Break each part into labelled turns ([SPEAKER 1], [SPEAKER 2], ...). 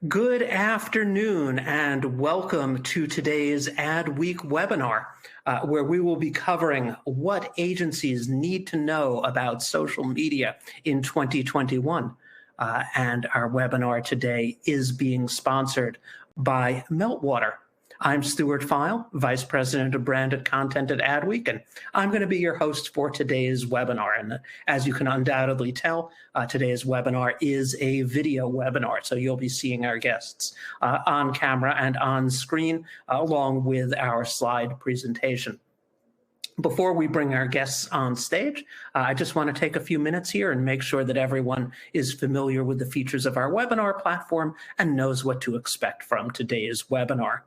[SPEAKER 1] Good afternoon and welcome to today's ADWEEK webinar, where we will be covering what agencies need to know about social media in 2021. And our webinar today is being sponsored by Meltwater. I'm Stuart File, Vice President of Branded Content at ADWEEK, and I'm going to be your host for today's webinar. And as you can undoubtedly tell, today's webinar is a video webinar, so you'll be seeing our guests on camera and on screen, along with our slide presentation. Before we bring our guests on stage, I just want to take a few minutes here and make sure that everyone is familiar with the features of our webinar platform and knows what to expect from today's webinar.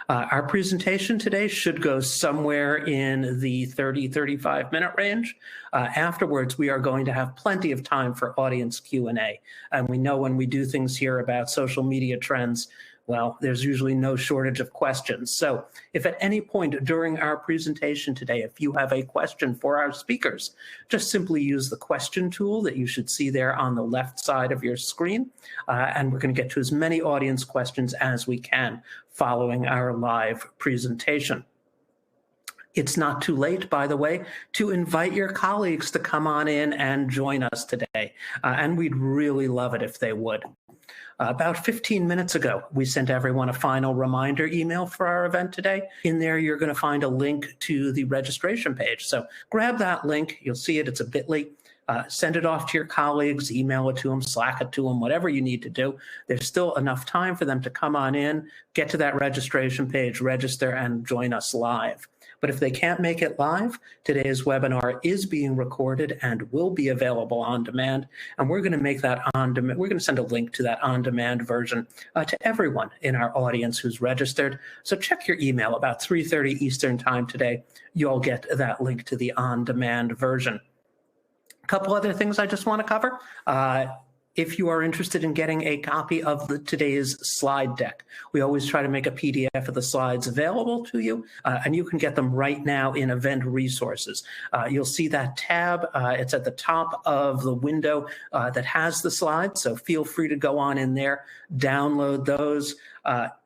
[SPEAKER 1] Our presentation today should go somewhere in the 30-35 minute range. Afterwards, we are going to have plenty of time for audience Q&A. And we know when we do things here about social media trends, well, there's usually no shortage of questions. So if at any point during our presentation today, if you have a question for our speakers, just simply use the question tool that you should see there on the left side of your screen. And we're going to get to as many audience questions as we can following our live presentation. It's not too late, by the way, to invite your colleagues to come on in and join us today. And we'd really love it if they would. About 15 minutes ago, we sent everyone a final reminder email for our event today. In there, you're going to find a link to the registration page. So grab that link. You'll see it. It's a bit.ly. Send it off to your colleagues, email it to them, Slack it to them, whatever you need to do. There's still enough time for them to come on in, get to that registration page, register, and join us live. But if they can't make it live, today's webinar is being recorded and will be available on demand. And we're going to make that on demand. We're going to send a link to that on-demand version to everyone in our audience who's registered. So check your email about 3:30 Eastern time today. You'll get that link to the on-demand version. A couple other things I just want to cover. If you are interested in getting a copy of today's slide deck, we always try to make a PDF of the slides available to you, and you can get them right now in Event Resources. You'll see that tab. It's at the top of the window that has the slides, so feel free to go on in there, download those.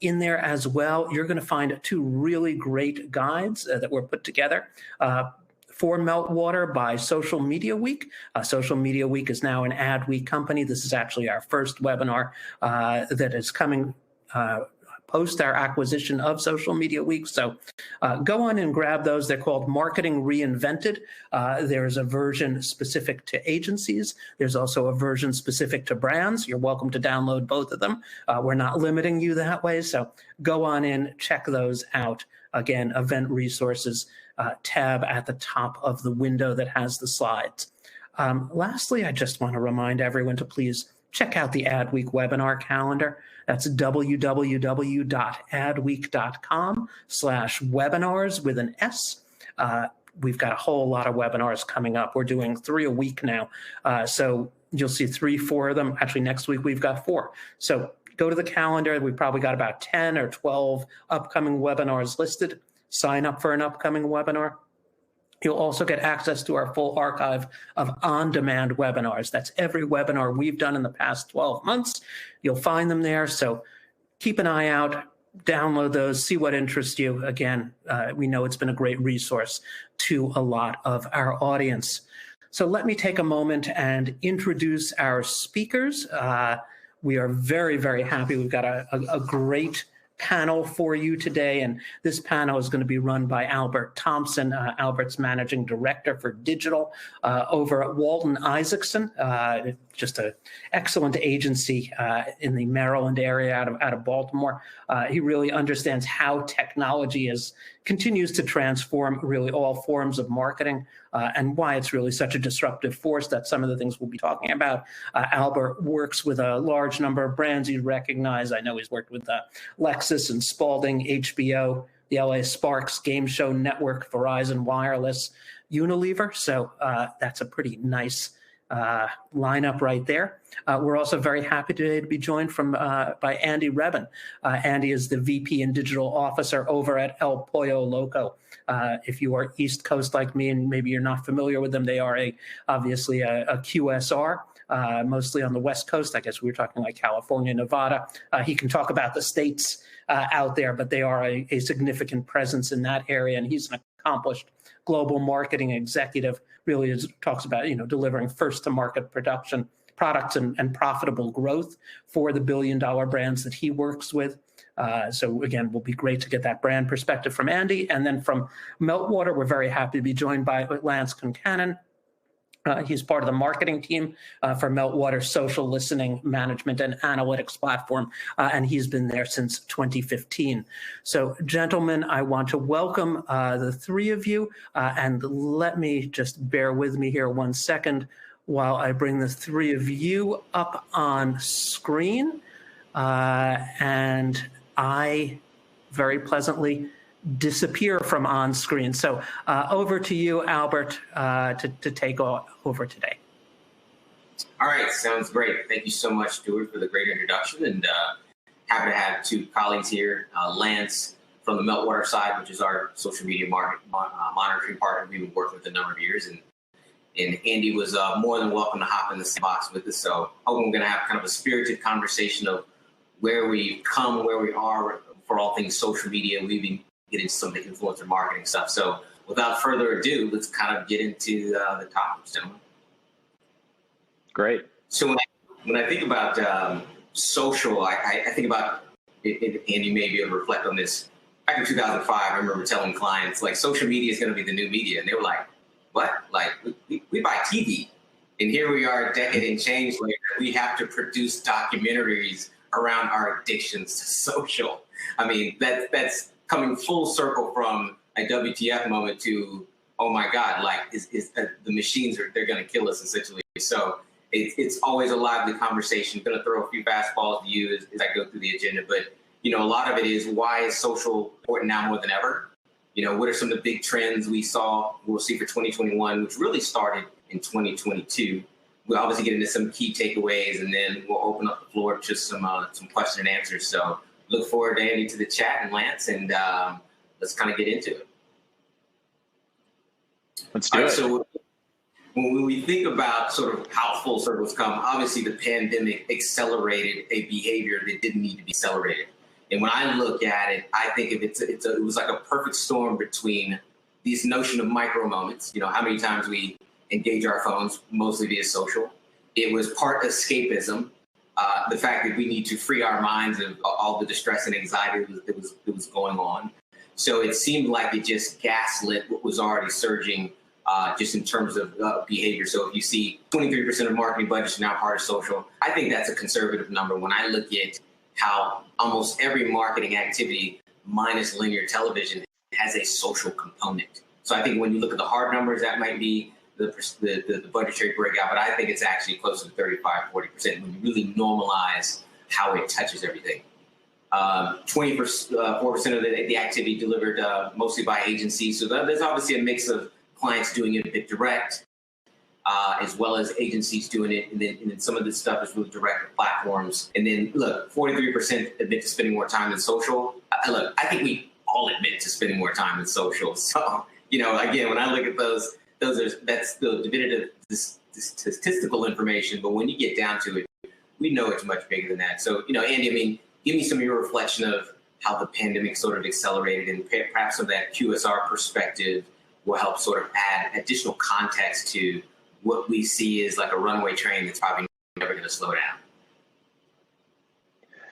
[SPEAKER 1] In there as well, you're going to find two really great guides that were put together for Meltwater by Social Media Week. Social Media Week is now an ADWEEK company. This is actually our first webinar that is coming post our acquisition of Social Media Week. So go on and grab those. They're called Marketing Reinvented. There's a version specific to agencies. There's also a version specific to brands. You're welcome to download both of them. We're not limiting you that way. So go on in, check those out. Again, Event Resources tab at the top of the window that has the slides. Lastly, I just want to remind everyone to please check out the ADWEEK webinar calendar. That's www.adweek.com/webinars with an S. We've got a whole lot of webinars coming up. We're doing 3 a week now. So you'll see 3, 4 of them. Actually, next week we've got 4. So go to the calendar. We've probably got about 10 or 12 upcoming webinars listed. Sign up for an upcoming webinar. You'll also get access to our full archive of on-demand webinars. That's every webinar we've done in the past 12 months. You'll find them there. So keep an eye out, download those, see what interests you. Again, we know it's been a great resource to a lot of our audience. So let me take a moment and introduce our speakers. We are very, very happy. We've got a great panel for you today, and this panel is going to be run by Albert Thompson. Albert's Managing Director for Digital over at Walton Isaacson, just an excellent agency in the Maryland area out of Baltimore. He really understands how technology continues to transform really all forms of marketing and why it's really such a disruptive force. That's some of the things we'll be talking about. Albert works with a large number of brands you recognize. I know he's worked with Lexus and Spalding, HBO, the LA Sparks Game Show Network, Verizon Wireless, Unilever. So that's a pretty nice lineup right there. We're also very happy today to be joined by Andy Rebin. Andy is the VP and Digital Officer over at El Pollo Loco. If you are East Coast like me and maybe you're not familiar with them, they are obviously a QSR. mostly on the West Coast. I guess we were talking like California, Nevada. He can talk about the states out there, but they are a significant presence in that area. And he's an accomplished global marketing executive, really talks about, delivering first to market production products and profitable growth for the billion-dollar brands that he works with. So again, will be great to get that brand perspective from Andy. And then from Meltwater, we're very happy to be joined by Lance Concannon. He's part of the marketing team for Meltwater's social listening management and analytics platform, and he's been there since 2015. So, gentlemen, I want to welcome the three of you, and let me just bear with me here 1 second while I bring the three of you up on screen, and I very pleasantly disappear from on screen. So over to you, Albert, to take over today.
[SPEAKER 2] All right, sounds great. Thank you so much, Stuart, for the great introduction, and happy to have two colleagues here. Lance from the Meltwater side, which is our social media monitoring partner we've been working with a number of years, and Andy was more than welcome to hop in the box with us. So hoping we're going to have kind of a spirited conversation of where we've come, where we are for all things social media. We've been getting some of the influencer marketing stuff. So without further ado, let's kind of get into the topics, gentlemen.
[SPEAKER 3] Great.
[SPEAKER 2] So when I think about social, I think about, Andy may be able to reflect on this. Back in 2005, I remember telling clients, like, social media is going to be the new media. And they were like, what? Like, we buy TV. And here we are, a decade and change later. We have to produce documentaries around our addictions to social. I mean, that's coming full circle from a WTF moment to, oh my God, like the machines they're going to kill us essentially. So it's always a lively conversation. I'm going to throw a few fastballs to you as I go through the agenda, but a lot of it is, why is social important now more than ever? What are some of the big trends we'll see for 2021, which really started in 2022. We'll obviously get into some key takeaways, and then we'll open up the floor to some question and answers. So look forward, Andy, to the chat, and Lance, and let's kind of get into it.
[SPEAKER 3] Let's do it.
[SPEAKER 2] So when we think about sort of how full circles come, obviously the pandemic accelerated a behavior that didn't need to be accelerated. And when I look at it, I think of it was like a perfect storm between this notion of micro moments, how many times we engage our phones, mostly via social. It was part escapism, the fact that we need to free our minds of all the distress and anxiety that was going on. So it seemed like it just gaslit what was already surging just in terms of behavior. So if you see 23% of marketing budgets are now part of social, I think that's a conservative number. When I look at how almost every marketing activity, minus linear television, has a social component. So I think when you look at the hard numbers, that might be the budgetary breakout, but I think it's actually closer to 35-40% when you really normalize how it touches everything. 24% of the activity delivered mostly by agencies. So there's obviously a mix of clients doing it a bit direct, as well as agencies doing it. And then some of this stuff is really direct platforms. And then look, 43% admit to spending more time in social. Look, I think we all admit to spending more time in social. So, again, when I look at that's the definitive statistical information. But when you get down to it, we know it's much bigger than that. So, Andy, give me some of your reflection of how the pandemic sort of accelerated, and perhaps some of that QSR perspective will help sort of add additional context to what we see as like a runaway train that's probably never going to slow down.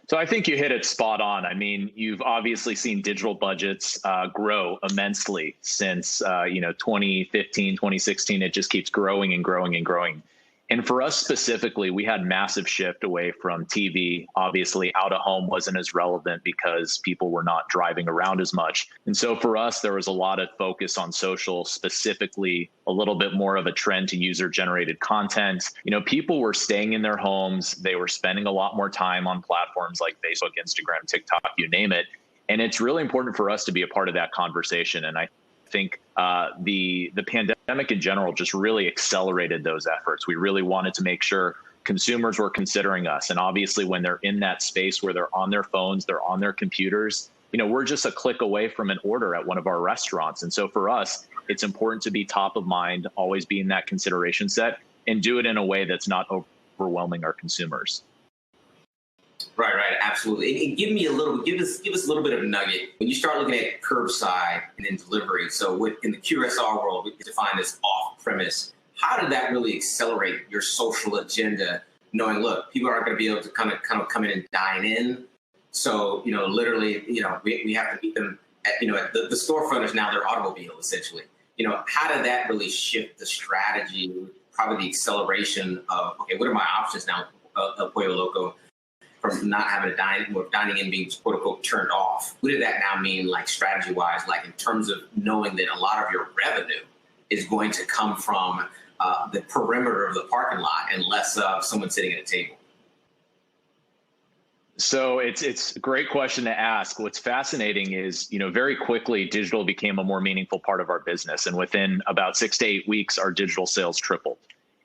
[SPEAKER 3] So I think you hit it spot on. I mean, you've obviously seen digital budgets grow immensely since 2015, 2016. It just keeps growing and growing and growing. And for us specifically, we had massive shift away from TV. Obviously, out of home wasn't as relevant because people were not driving around as much. And so for us, there was a lot of focus on social, specifically a little bit more of a trend to user-generated content. People were staying in their homes. They were spending a lot more time on platforms like Facebook, Instagram, TikTok, you name it. And it's really important for us to be a part of that conversation. And I think the pandemic in general just really accelerated those efforts. We really wanted to make sure consumers were considering us. And obviously, when they're in that space where they're on their phones, they're on their computers, we're just a click away from an order at one of our restaurants. And so for us, it's important to be top of mind, always be in that consideration set, and do it in a way that's not overwhelming our consumers.
[SPEAKER 2] Right, absolutely. And give us a little bit of a nugget. When you start looking at curbside and then delivery, so in the QSR world, we define this off-premise. How did that really accelerate your social agenda? Knowing, look, people aren't going to be able to kind of come in and dine in. So, literally, we have to meet them at the storefront is now their automobile, essentially. How did that really shift the strategy, probably the acceleration of, okay, what are my options now, El Pollo Loco, from not having dining in being quote unquote turned off? What did that now mean, like strategy wise, like in terms of knowing that a lot of your revenue is going to come from the perimeter of the parking lot and less of someone sitting at a table?
[SPEAKER 3] So it's a great question to ask. What's fascinating is, very quickly digital became a more meaningful part of our business. And within about 6 to 8 weeks, our digital sales tripled.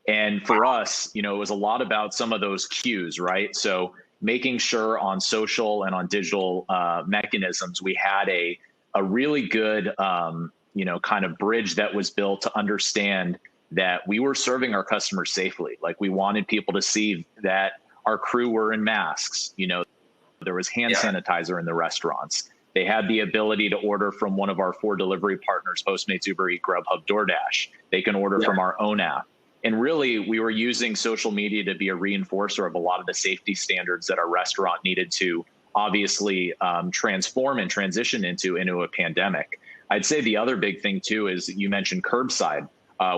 [SPEAKER 3] And for us, it was a lot about some of those cues, right? So making sure on social and on digital mechanisms, we had a really good, kind of bridge that was built to understand that we were serving our customers safely. Like, we wanted people to see that our crew were in masks. There was hand sanitizer in the restaurants. They had the ability to order from one of our 4 delivery partners, Postmates, Uber Eats, Grubhub, DoorDash. They can order from our own app. And really, we were using social media to be a reinforcer of a lot of the safety standards that our restaurant needed to obviously transform and transition into a pandemic. I'd say the other big thing, too, is you mentioned curbside.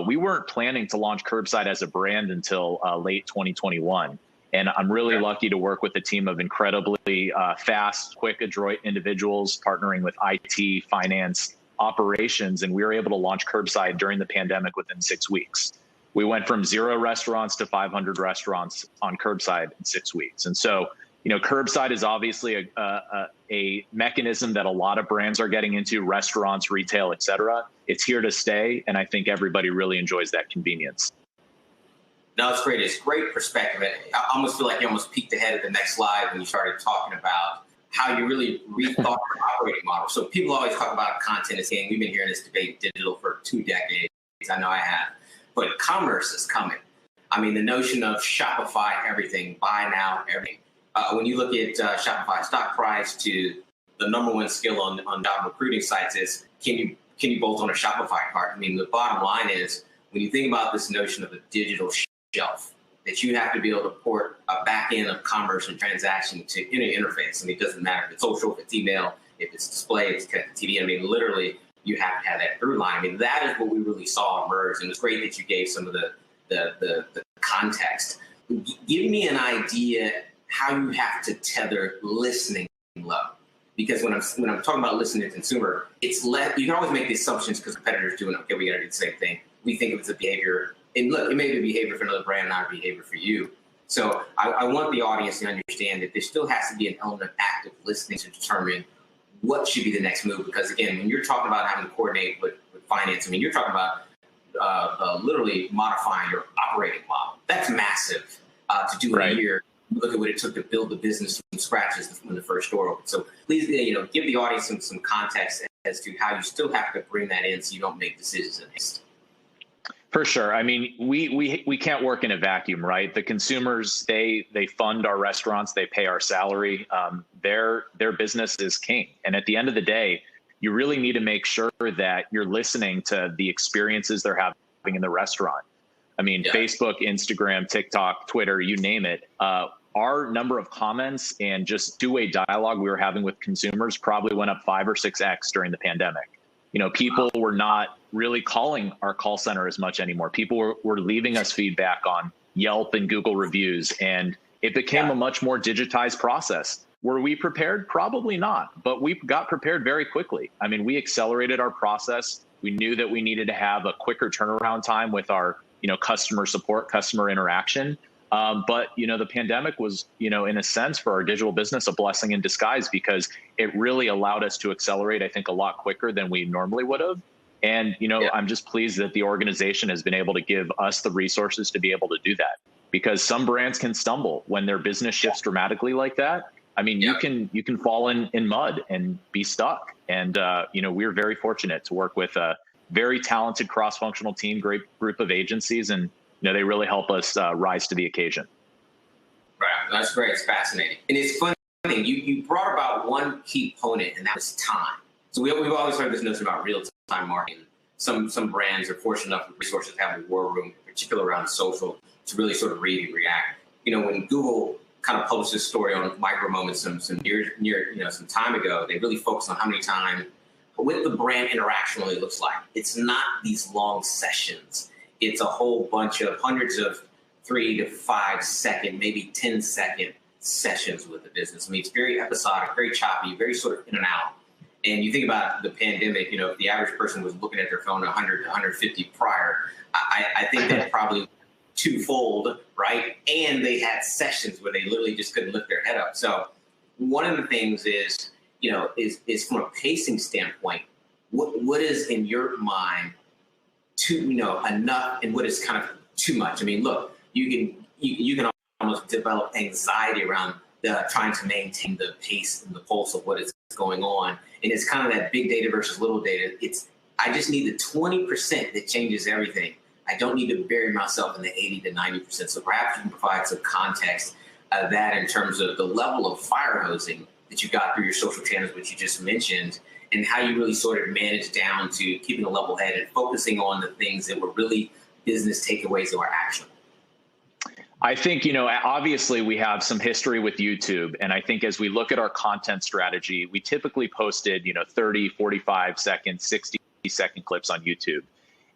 [SPEAKER 3] We weren't planning to launch curbside as a brand until late 2021. And I'm really lucky to work with a team of incredibly fast, quick, adroit individuals partnering with IT, finance, operations. And we were able to launch curbside during the pandemic within 6 weeks. We went from 0 restaurants to 500 restaurants on curbside in 6 weeks. And so, curbside is obviously a mechanism that a lot of brands are getting into, restaurants, retail, et cetera. It's here to stay. And I think everybody really enjoys that convenience.
[SPEAKER 2] No, it's great. It's great perspective. I almost feel like you almost peeked ahead at the next slide when you started talking about how you really rethought your operating model. So people always talk about content as saying, we've been hearing this debate digital for 2 decades. I know I have. But commerce is coming. I mean, the notion of Shopify everything, buy now everything. When you look at Shopify stock price to the #1 skill on job recruiting sites is, can you bolt on a Shopify cart? I mean, the bottom line is, when you think about this notion of a digital shelf, that you have to be able to port a back end of commerce and transaction to any interface. I mean, it doesn't matter if it's social, if it's email, if it's display, if it's TV. I mean, literally, you have to have that through line. I mean, that is what we really saw emerge. And it's great that you gave some of the context. Give me an idea how you have to tether listening low. Because when I'm talking about listening to consumer, it's you can always make the assumptions because competitors doing, okay, we got to do the same thing. We think it's a behavior. And look, it may be behavior for another brand, not a behavior for you. So I want the audience to understand that there still has to be an element of active listening to determine what should be the next move. Because again, when you're talking about having to coordinate with finance, I mean, you're talking about literally modifying your operating model. That's massive to do in a year. Look at what it took to build the business from scratch when the first store opened. So please, give the audience some context as to how you still have to bring that in so you don't make decisions in haste.
[SPEAKER 3] For sure. I mean, we can't work in a vacuum, right? The consumers, they fund our restaurants, they pay our salary. Their business is king. And at the end of the day, you really need to make sure that you're listening to the experiences they're having in the restaurant. I mean, Facebook, Instagram, TikTok, Twitter, you name it. Our number of comments and just two-way dialogue we were having with consumers probably went up 5 or 6x during the pandemic. People were not really calling our call center as much anymore. People were leaving us feedback on Yelp and Google reviews, and it became a much more digitized process. Were we prepared? Probably not, but we got prepared very quickly. I mean, we accelerated our process. We knew that we needed to have a quicker turnaround time with our, customer support, customer interaction. But, the pandemic was, in a sense for our digital business, a blessing in disguise because it really allowed us to accelerate, I think, a lot quicker than we normally would have. And, I'm just pleased that the organization has been able to give us the resources to be able to do that, because some brands can stumble when their business shifts dramatically like that. I mean, you can fall in mud and be stuck. And, we're very fortunate to work with a very talented cross-functional team, great group of agencies, and they really help us rise to the occasion.
[SPEAKER 2] That's great. It's fascinating. And it's funny, you brought about one key component, and that was time. So we've always heard this notion about real-time marketing. Some brands are fortunate enough with resources to have a war room, particularly around social, to really sort of read and react. When Google kind of published this story on micro moments some time ago, they really focused on how many times what the brand interaction really looks like. It's not these long sessions. It's a whole bunch of hundreds of 3 to 5 second, maybe 10-second sessions with the business. I mean, it's very episodic, very choppy, very sort of in and out. And you think about the pandemic, if the average person was looking at their phone 100 to 150 prior, I think that probably twofold, right? And they had sessions where they literally just couldn't lift their head up. So one of the things is, is from a pacing standpoint, what is in your mind enough and what is kind of too much? I mean, look, you can almost develop anxiety around trying to maintain the pace and the pulse of what is going on. And it's kind of that big data versus little data. I just need the 20% that changes everything. I don't need to bury myself in the 80 to 90%. So perhaps you can provide some context of that in terms of the level of fire hosing that you got through your social channels, which you just mentioned, and how you really sort of managed down to keeping a level head and focusing on the things that were really business takeaways that were actionable.
[SPEAKER 3] I think, obviously we have some history with YouTube. And I think as we look at our content strategy, we typically posted, 30, 45 second, 60-second clips on YouTube.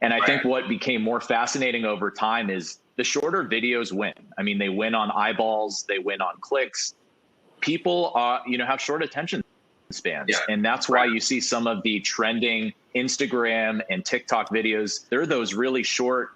[SPEAKER 3] And I think what became more fascinating over time is the shorter videos win. I mean, they win on eyeballs, they win on clicks. People, have short attention spans. Yeah. And that's why you see some of the trending Instagram and TikTok videos. They're those really short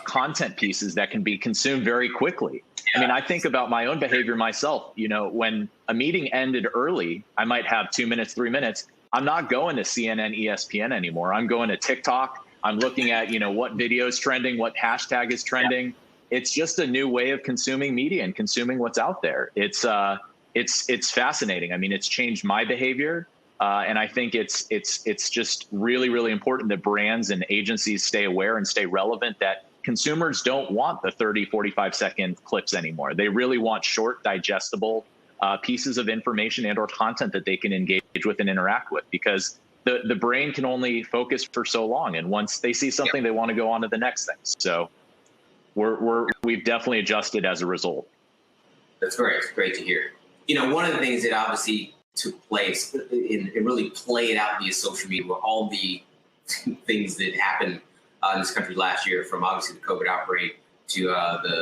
[SPEAKER 3] content pieces that can be consumed very quickly. Yeah. I mean, I think about my own behavior myself. When a meeting ended early, I might have 2 minutes, 3 minutes. I'm not going to CNN, ESPN anymore. I'm going to TikTok. I'm looking at, what video is trending, what hashtag is trending. Yeah. It's just a new way of consuming media and consuming what's out there. It's fascinating. I mean, it's changed my behavior. And I think it's just really, really important that brands and agencies stay aware and stay relevant, that consumers don't want the 30, 45-second clips anymore. They really want short, digestible pieces of information and or content that they can engage with and interact with, because the brain can only focus for so long. And once they see something, they want to go on to the next thing. So we've definitely adjusted as a result.
[SPEAKER 2] That's great. It's great to hear. One of the things that obviously took place and really played out via social media were all the things that happened in this country last year, from obviously the COVID outbreak to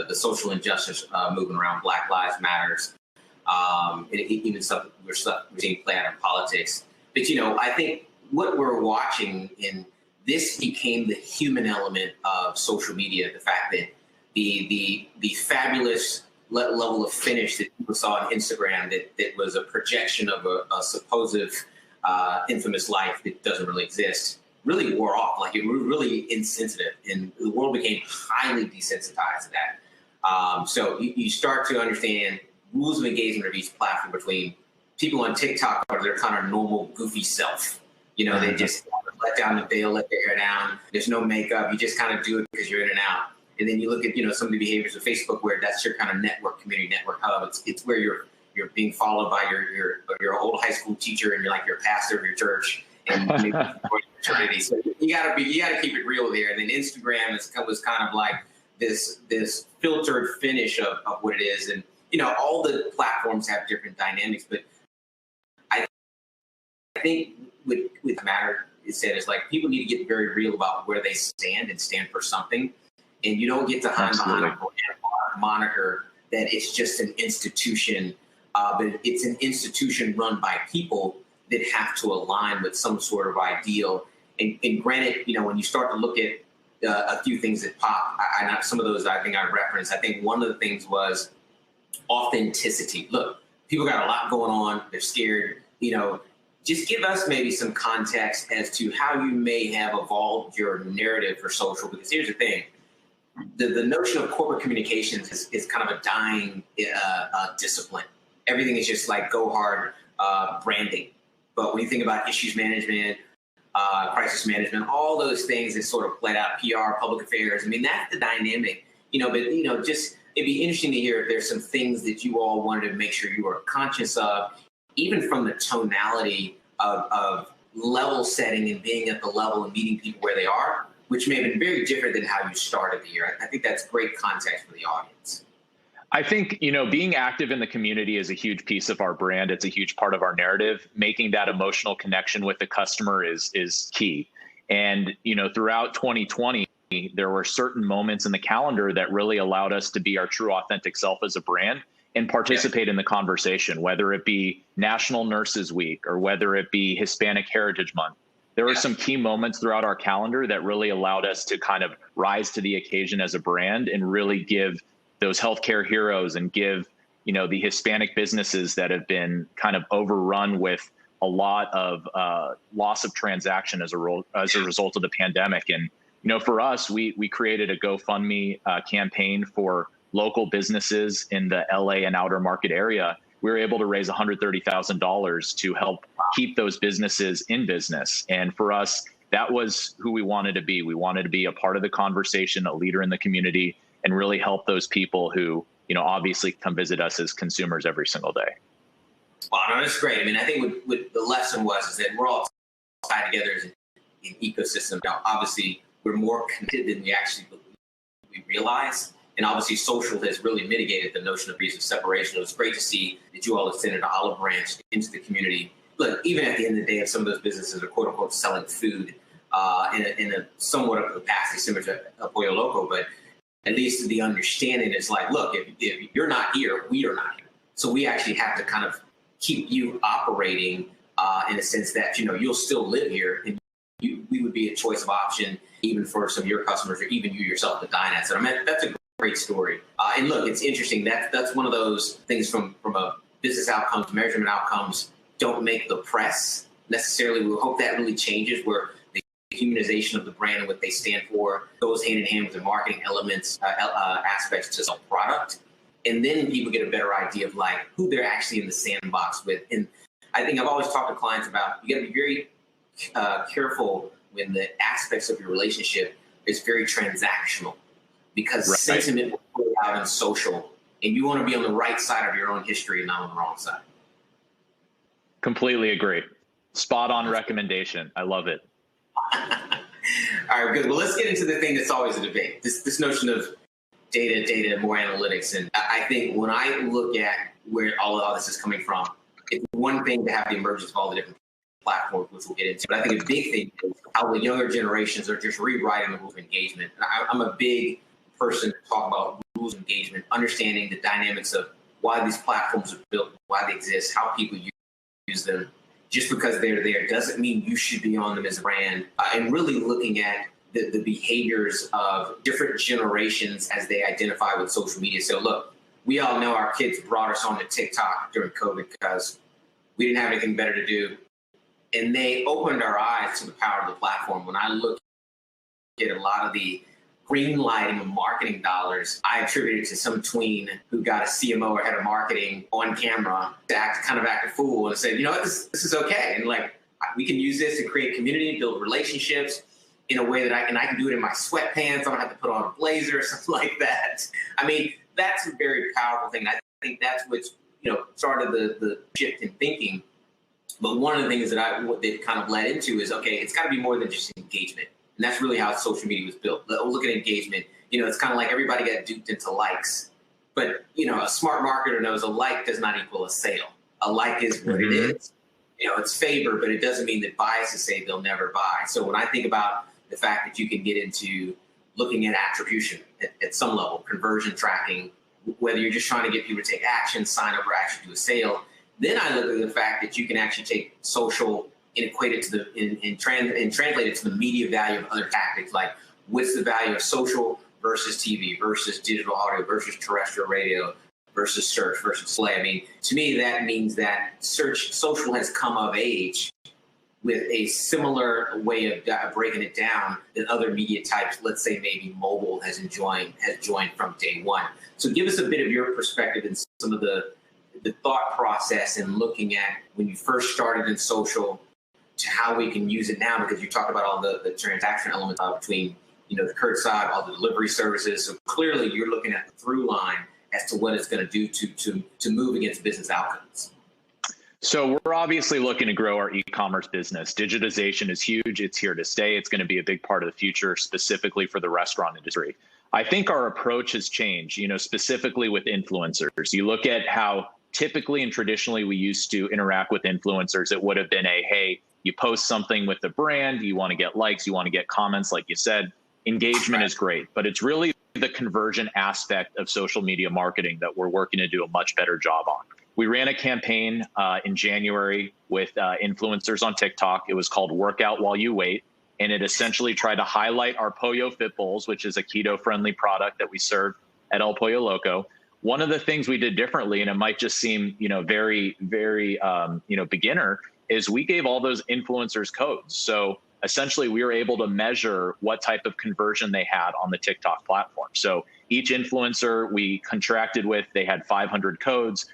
[SPEAKER 2] the social injustice movement around Black Lives Matters, and even stuff we're seeing play out in politics. But, I think what we're watching, and this became the human element of social media, the fact that the fabulous level of finish that people saw on Instagram that was a projection of a supposed infamous life that doesn't really exist, really wore off. Like, it was really insensitive, and the world became highly desensitized to that. So you start to understand rules of engagement of each platform between people on TikTok are their kind of normal goofy self. They just let down the veil, let their hair down. There's no makeup. You just kind of do it because you're in and out. And then you look at, some of the behaviors of Facebook, where that's your kind of network, community network hub. It's where you're being followed by your old high school teacher, and you're like your pastor of your church, and maybe fraternity. So you gotta keep it real there. And then Instagram was kind of like this filtered finish of what it is. And all the platforms have different dynamics, but I think with matter is said is like, people need to get very real about where they stand and stand for something. And you don't get to hide behind a moniker that it's just an institution, but it's an institution run by people that have to align with some sort of ideal. And granted, when you start to look at a few things that pop, some of those I think I referenced. I think one of the things was authenticity. Look, people got a lot going on. They're scared. Just give us maybe some context as to how you may have evolved your narrative for social. Because here's the thing. The notion of corporate communications is kind of a dying discipline. Everything is just like go hard branding. But when you think about issues management, crisis management, all those things that sort of played out, PR, public affairs, I mean, that's the dynamic, but, just it'd be interesting to hear if there's some things that you all wanted to make sure you are conscious of, even from the tonality of level setting and being at the level and meeting people where they are, which may have been very different than how you started the year. I think that's great context for the audience.
[SPEAKER 3] I think, being active in the community is a huge piece of our brand. It's a huge part of our narrative. Making that emotional connection with the customer is key. And, throughout 2020, there were certain moments in the calendar that really allowed us to be our true authentic self as a brand and participate in the conversation, whether it be National Nurses Week or whether it be Hispanic Heritage Month. There were some key moments throughout our calendar that really allowed us to kind of rise to the occasion as a brand and really give those healthcare heroes and give, the Hispanic businesses that have been kind of overrun with a lot of loss of transaction as a result of the pandemic. And, for us, we created a GoFundMe campaign for local businesses in the LA and outer market area. We were able to raise $130,000 to help keep those businesses in business. And for us, that was who we wanted to be. We wanted to be a part of the conversation, a leader in the community, and really help those people who, obviously come visit us as consumers every single day.
[SPEAKER 2] Wow, no, that's great. I mean, I think what the lesson was is that we're all tied together as an ecosystem. Now, obviously, we're more connected than we realize. And obviously, social has really mitigated the notion of reason of separation. It was great to see that you all extended an olive branch into the community. Look, even at the end of the day, if some of those businesses are quote unquote selling food in a somewhat of a capacity similar to El Pollo Loco, but at least the understanding is like, look, if you're not here, we are not here. So we actually have to kind of keep you operating in a sense that, you'll still live here and we would be a choice of option even for some of your customers or even you yourself to dine at. So I mean, that's a great story. And look, it's interesting. That's one of those things from a business outcomes, measurement outcomes don't make the press necessarily. We hope that really changes where the humanization of the brand and what they stand for goes hand in hand with the marketing elements, aspects to sell product. And then people get a better idea of like who they're actually in the sandbox with. And I think I've always talked to clients about, you got to be very careful when the aspects of your relationship is very transactional, because sentiment will play out in social, and you want to be on the right side of your own history and not on the wrong side.
[SPEAKER 3] Completely agree. Spot on recommendation. I love it.
[SPEAKER 2] All right, good. Well, let's get into the thing that's always a debate. This notion of data, more analytics. And I think when I look at where all of this is coming from, it's one thing to have the emergence of all the different platforms, which we'll get into. But I think a big thing is how the younger generations are just rewriting the rules of engagement. And I'm a big person to talk about rules of engagement, understanding the dynamics of why these platforms are built, why they exist, how people use them. Just because they're there doesn't mean you should be on them as a brand. And really looking at the behaviors of different generations as they identify with social media. So look, we all know our kids brought us onto TikTok during COVID because we didn't have anything better to do. And they opened our eyes to the power of the platform. When I look at a lot of the green lighting of marketing dollars, I attribute it to some tween who got a CMO or head of marketing on camera to act a fool and say, this is okay. And like, we can use this to create community, build relationships in a way that I can do it in my sweatpants. I don't have to put on a blazer or something like that. I mean, that's a very powerful thing. I think that's what's, started the shift in thinking. But one of the things that they've kind of led into is, okay, it's got to be more than just engagement. And that's really how social media was built. Look at engagement. It's kind of like everybody got duped into likes. But, a smart marketer knows a like does not equal a sale. A like is what it is. It's favor, but it doesn't mean that biases say they'll never buy. So when I think about the fact that you can get into looking at attribution at some level, conversion tracking, whether you're just trying to get people to take action, sign up, or actually do a sale, then I look at the fact that you can actually take social and equate it to and translate it to the media value of other tactics, like what's the value of social versus TV versus digital audio versus terrestrial radio versus search versus display. I mean, to me, that means that social has come of age with a similar way of breaking it down than other media types. Let's say maybe mobile has joined from day one. So give us a bit of your perspective and some of the thought process in looking at when you first started in social to how we can use it now, because you talked about all the transaction elements between the curbside, all the delivery services. So clearly you're looking at the through line as to what it's going to do to move against business outcomes?
[SPEAKER 3] So we're obviously looking to grow our e-commerce business. Digitization is huge. It's here to stay. It's going to be a big part of the future, specifically for the restaurant industry. I think our approach has changed, specifically with influencers. You look at how typically and traditionally we used to interact with influencers. It would have been hey, you post something with the brand, you want to get likes, you want to get comments, like you said. Engagement is great, but it's really the conversion aspect of social media marketing that we're working to do a much better job on. We ran a campaign in January with influencers on TikTok. It was called Workout While You Wait. And it essentially tried to highlight our Pollo Fit Bowls, which is a keto-friendly product that we serve at El Pollo Loco. One of the things we did differently, and it might just seem, very, very, beginner, is we gave all those influencers codes. So essentially, we were able to measure what type of conversion they had on the TikTok platform. So each influencer we contracted with, they had 500 codes.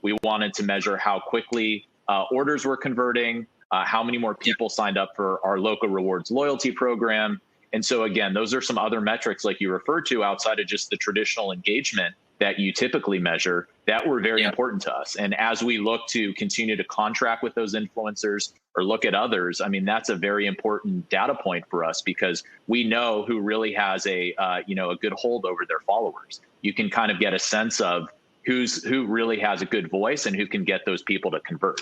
[SPEAKER 3] We wanted to measure how quickly orders were converting, how many more people signed up for our Loco Rewards loyalty program. And so, again, those are some other metrics like you referred to outside of just the traditional engagement that you typically measure that were very important to us. And as we look to continue to contract with those influencers or look at others, I mean, that's a very important data point for us because we know who really has a good hold over their followers. You can kind of get a sense of who really has a good voice and who can get those people to convert.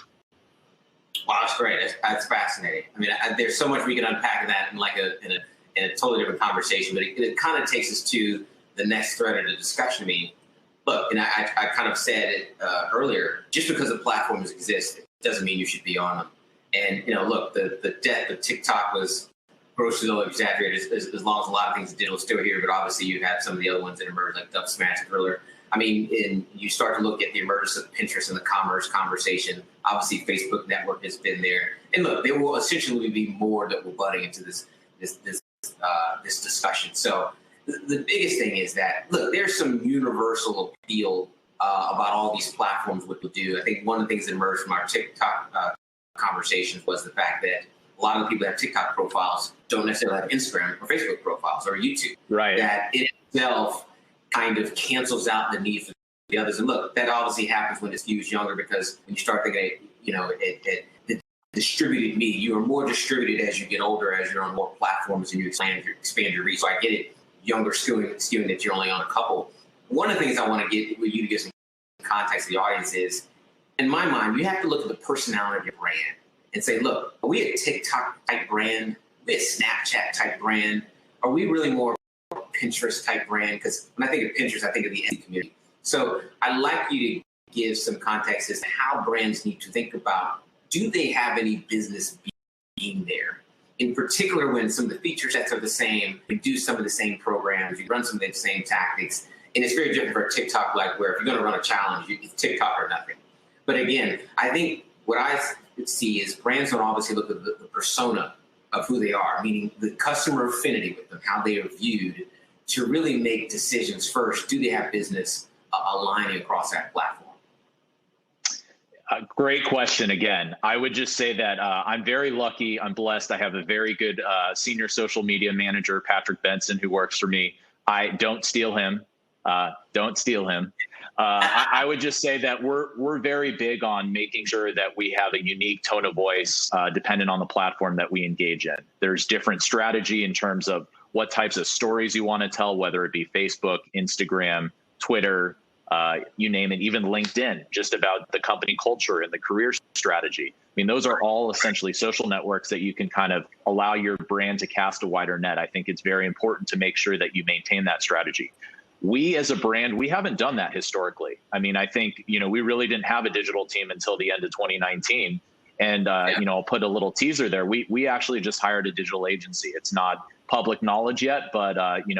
[SPEAKER 2] Wow, that's great. That's fascinating. I mean, there's so much we can unpack in that in a totally different conversation, but it kind of takes us to the next thread of the discussion. I mean, look, and I kind of said it earlier, just because the platforms exist doesn't mean you should be on them. And, look, the death of TikTok was grossly exaggerated as long as a lot of things digital still here, but obviously you had some of the other ones that emerged, like Dub Smash earlier. I mean, you start to look at the emergence of Pinterest and the commerce conversation. Obviously, Facebook network has been there, and look, there will essentially be more that will butting into this discussion. So, the biggest thing is that look, there's some universal appeal about all these platforms. What we'll do. I think one of the things that emerged from our TikTok conversations was the fact that a lot of the people that have TikTok profiles don't necessarily have Instagram or Facebook profiles or YouTube. Right. That in itself kind of cancels out the need for the others. And look, that obviously happens when it's used younger because when you start thinking, the distributed media, you are more distributed as you get older, as you're on more platforms and you expand your reach. So I get it, younger skewing that you're only on a couple. One of the things I want to get with you to get some context to the audience is, in my mind, you have to look at the personality of your brand and say, look, are we a TikTok type brand? Are we a Snapchat type brand? Are we really more Pinterest type brand? Because when I think of Pinterest, I think of the SE community. So I'd like you to give some context as to how brands need to think about, do they have any business being there? In particular, when some of the feature sets are the same, we do some of the same programs, you run some of the same tactics, and it's very different for TikTok, like where if you're going to run a challenge, it's TikTok or nothing. But again, I think what I see is brands don't obviously look at the persona of who they are, meaning the customer affinity with them, how they are viewed, to really make decisions first. Do they have business aligning across that platform?
[SPEAKER 3] Great question again. I would just say that I'm very lucky. I'm blessed. I have a very good senior social media manager, Patrick Benson, who works for me. I don't steal him. Don't steal him. I would just say that we're very big on making sure that we have a unique tone of voice dependent on the platform that we engage in. There's different strategy in terms of what types of stories you want to tell, whether it be Facebook, Instagram, Twitter, you name it, even LinkedIn, just about the company culture and the career strategy. I mean, those are all essentially social networks that you can kind of allow your brand to cast a wider net. I think it's very important to make sure that you maintain that strategy. We as a brand, we haven't done that historically. I mean, I think, we really didn't have a digital team until the end of 2019. And, I'll put a little teaser there. We actually just hired a digital agency. It's not public knowledge yet, but,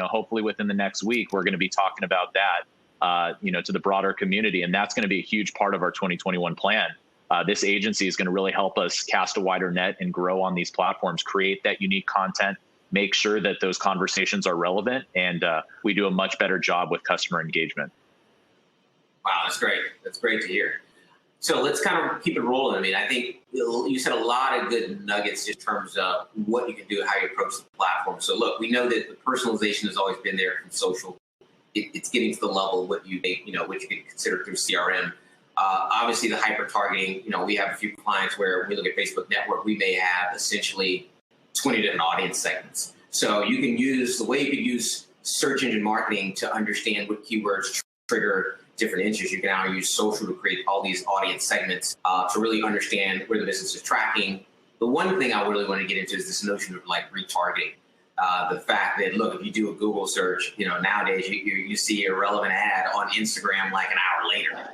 [SPEAKER 3] hopefully within the next week, we're going to be talking about that, to the broader community. And that's going to be a huge part of our 2021 plan. This agency is going to really help us cast a wider net and grow on these platforms, create that unique content, make sure that those conversations are relevant, and we do a much better job with customer engagement.
[SPEAKER 2] Wow, that's great. That's great to hear. So let's kind of keep it rolling. I mean, I think you said a lot of good nuggets in terms of what you can do, how you approach the platform. So look, we know that the personalization has always been there from social. it's getting to the level of what you make, what you can consider through CRM. Obviously, the hyper targeting. We have a few clients where we look at Facebook Network. We may have essentially 20 different audience segments. So you can use the way you could use search engine marketing to understand what keywords trigger different interests. You can now use social to create all these audience segments to really understand where the business is tracking. The one thing I really want to get into is this notion of like retargeting. The fact that, look, if you do a Google search, nowadays you see a relevant ad on Instagram like an hour later.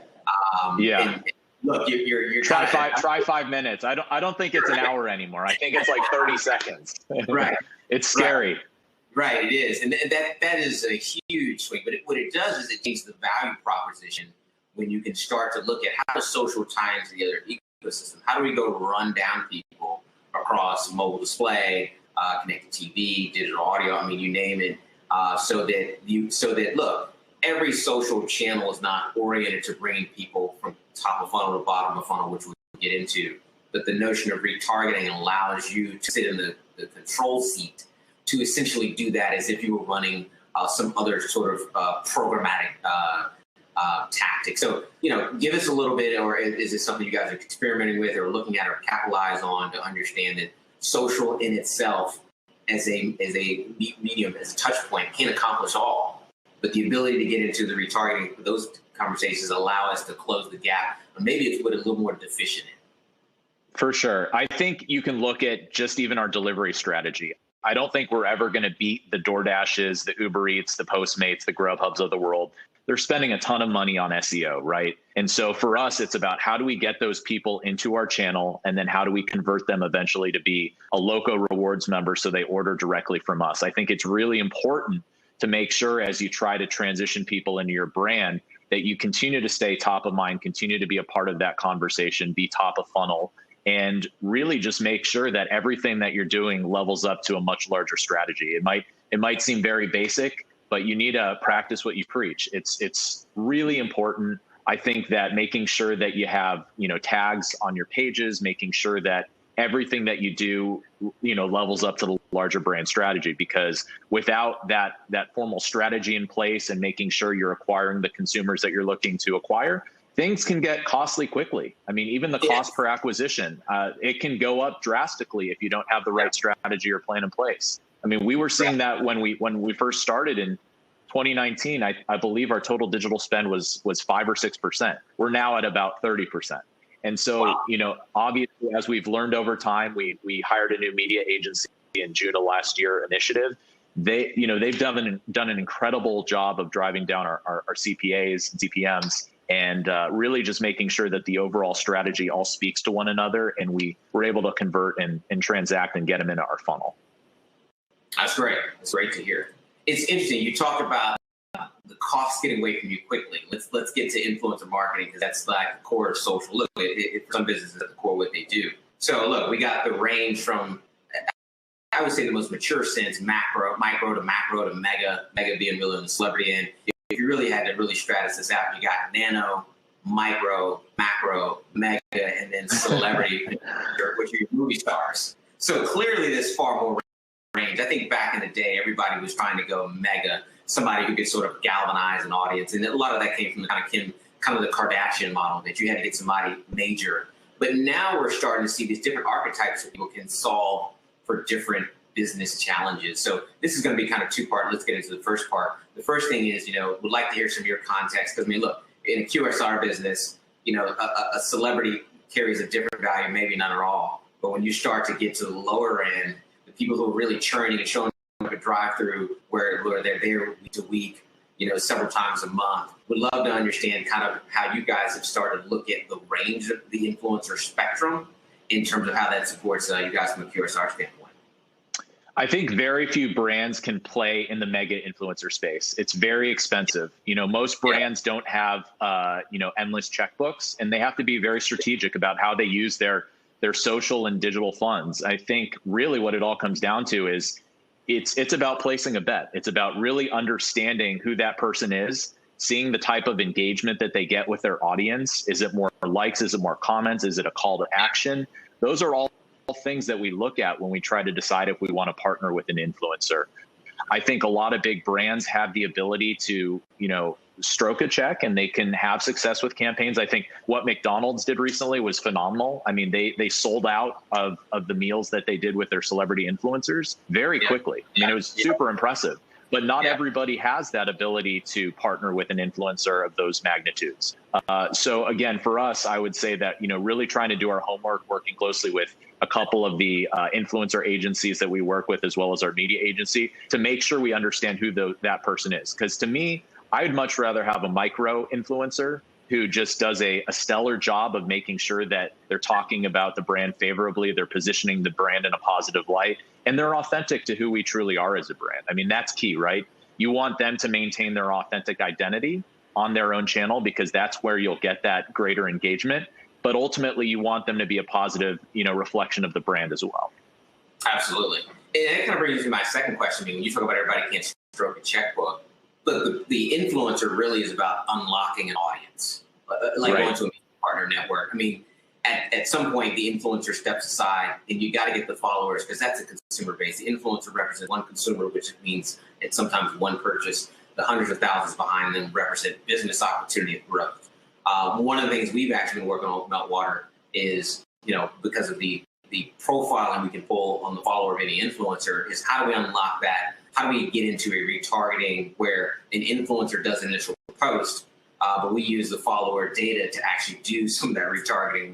[SPEAKER 2] And look, you're
[SPEAKER 3] try 5 minutes. I don't think it's an hour anymore. I think it's like 30 seconds.
[SPEAKER 2] Right.
[SPEAKER 3] It's scary.
[SPEAKER 2] Right, it is. And that is a huge swing. But what it does is it changes the value proposition when you can start to look at how does social tie into the other ecosystem. How do we go run down people across mobile display, connected TV, digital audio, I mean, you name it, so that look, every social channel is not oriented to bringing people from top of funnel to bottom of funnel, which we'll get into. But the notion of retargeting allows you to sit in the control seat to essentially do that as if you were running some other sort of programmatic tactic. So, give us a little bit, or is it something you guys are experimenting with or looking at or capitalize on to understand that social in itself as a medium, as a touch point, can't accomplish all, but the ability to get into the retargeting, those conversations allow us to close the gap, or maybe it's what a little more deficient in.
[SPEAKER 3] For sure. I think you can look at just even our delivery strategy. I don't think we're ever going to beat the DoorDashes, the Uber Eats, the Postmates, the Grubhubs of the world. They're spending a ton of money on SEO, right? And so for us, it's about how do we get those people into our channel, and then how do we convert them eventually to be a Loco Rewards member so they order directly from us. I think it's really important to make sure as you try to transition people into your brand that you continue to stay top of mind, continue to be a part of that conversation, be top of funnel, and really just make sure that everything that you're doing levels up to a much larger strategy. It might seem very basic, but you need to practice what you preach. It's really important. I think that making sure that you have, tags on your pages, making sure that everything that you do, levels up to the larger brand strategy, because without that formal strategy in place and making sure you're acquiring the consumers that you're looking to acquire, things can get costly quickly. I mean, even the cost per acquisition, it can go up drastically if you don't have the right strategy or plan in place. I mean, we were seeing that when we first started in 2019. I believe our total digital spend was 5 or 6%. We're now at about 30%. And so, obviously, as we've learned over time, we hired a new media agency in June of last year, Initiative. They've done an incredible job of driving down our CPAs, CPMs, and really just making sure that the overall strategy all speaks to one another, and we were able to convert and transact and get them into our funnel.
[SPEAKER 2] That's great. That's great to hear. It's interesting. You talked about the cost getting away from you quickly. Let's get to influencer marketing, because that's like the core of social. Look, for some businesses, at the core of what they do. So look, we got the range from, I would say, the most mature sense, micro to macro to mega being really on the celebrity end. If you really had to really stratus this out, you got nano, micro, macro, mega, and then celebrity, which are your movie stars. So clearly there's far more range. I think back in the day, everybody was trying to go mega, somebody who could sort of galvanize an audience. And a lot of that came from the kind of the Kardashian model, that you had to get somebody major. But now we're starting to see these different archetypes that people can solve for different business challenges. So this is going to be kind of two-part. Let's get into the first part. The first thing is, would like to hear some of your context, because I mean, look, in a QSR business, a celebrity carries a different value, maybe not at all. But when you start to get to the lower end, the people who are really churning and showing up a drive-through where they're there week to week, several times a month, would love to understand kind of how you guys have started to look at the range of the influencer spectrum in terms of how that supports you guys from a QSR standpoint.
[SPEAKER 3] I think very few brands can play in the mega influencer space. It's very expensive. Most brands don't have, endless checkbooks, and they have to be very strategic about how they use their social and digital funds. I think really what it all comes down to is it's about placing a bet. It's about really understanding who that person is, seeing the type of engagement that they get with their audience. Is it more likes? Is it more comments? Is it a call to action? Those are all things that we look at when we try to decide if we want to partner with an influencer. I think a lot of big brands have the ability to, stroke a check and they can have success with campaigns. I think what McDonald's did recently was phenomenal. I mean, they sold out of the meals that they did with their celebrity influencers very quickly. I mean, it was super impressive. But not everybody has that ability to partner with an influencer of those magnitudes. So again, for us, I would say that, really trying to do our homework, working closely with a couple of the influencer agencies that we work with, as well as our media agency, to make sure we understand who that person is. Because to me, I'd much rather have a micro influencer who just does a stellar job of making sure that they're talking about the brand favorably, they're positioning the brand in a positive light, and they're authentic to who we truly are as a brand. I mean, that's key, right? You want them to maintain their authentic identity on their own channel, because that's where you'll get that greater engagement. But ultimately, you want them to be a positive, reflection of the brand as well.
[SPEAKER 2] Absolutely. And that kind of brings me to my second question. I mean, when you talk about everybody can't stroke a checkbook, look, the influencer really is about unlocking an audience, going to a partner network. I mean, at some point, the influencer steps aside, and you got to get the followers, because that's a consumer base. The influencer represents one consumer, which means it's sometimes one purchase. The hundreds of thousands behind them represent business opportunity and growth. One of the things we've actually been working on with Meltwater is, because of the profiling we can pull on the follower of any influencer, is how do we unlock that? How do we get into a retargeting where an influencer does an initial post, but we use the follower data to actually do some of that retargeting